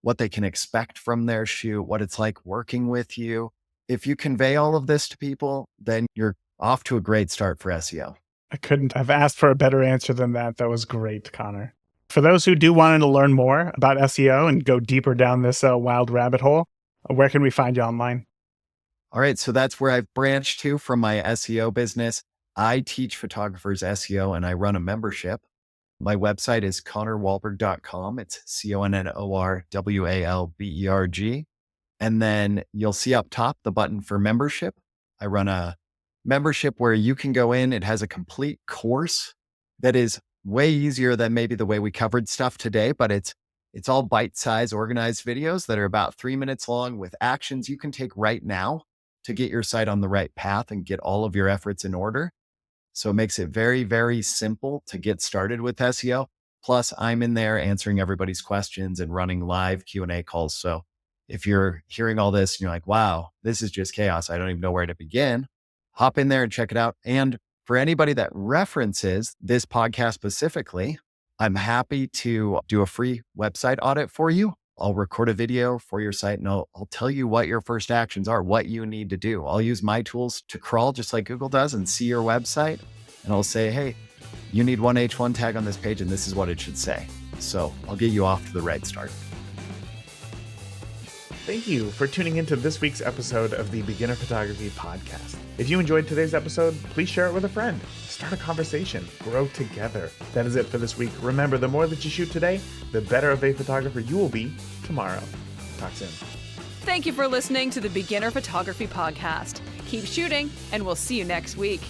what they can expect from their shoot, what it's like working with you. If you convey all of this to people, then you're off to a great start for SEO. I couldn't have asked for a better answer than that. That was great, Connor. For those who do want to learn more about SEO and go deeper down this wild rabbit hole, where can we find you online? All right. So that's where I've branched to from my SEO business. I teach photographers SEO and I run a membership. My website is connorwalberg.com. It's ConnorWalberg. And then you'll see up top the button for membership. I run a membership where you can go in. It has a complete course that is way easier than maybe the way we covered stuff today, but it's all bite-sized, organized videos that are about 3 minutes long with actions you can take right now to get your site on the right path and get all of your efforts in order. So it makes it very, very simple to get started with SEO. Plus, I'm in there answering everybody's questions and running live Q&A calls. So if you're hearing all this and you're like, wow, this is just chaos, I don't even know where to begin, hop in there and check it out. And for anybody that references this podcast specifically, I'm happy to do a free website audit for you. I'll record a video for your site and I'll tell you what your first actions are, what you need to do. I'll use my tools to crawl just like Google does and see your website. And I'll say, hey, you need one H1 tag on this page and this is what it should say. So I'll get you off to the right start. Thank you for tuning into this week's episode of the Beginner Photography Podcast. If you enjoyed today's episode, please share it with a friend. Start a conversation. Grow together. That is it for this week. Remember, the more that you shoot today, the better of a photographer you will be tomorrow. Talk soon. Thank you for listening to the Beginner Photography Podcast. Keep shooting, and we'll see you next week.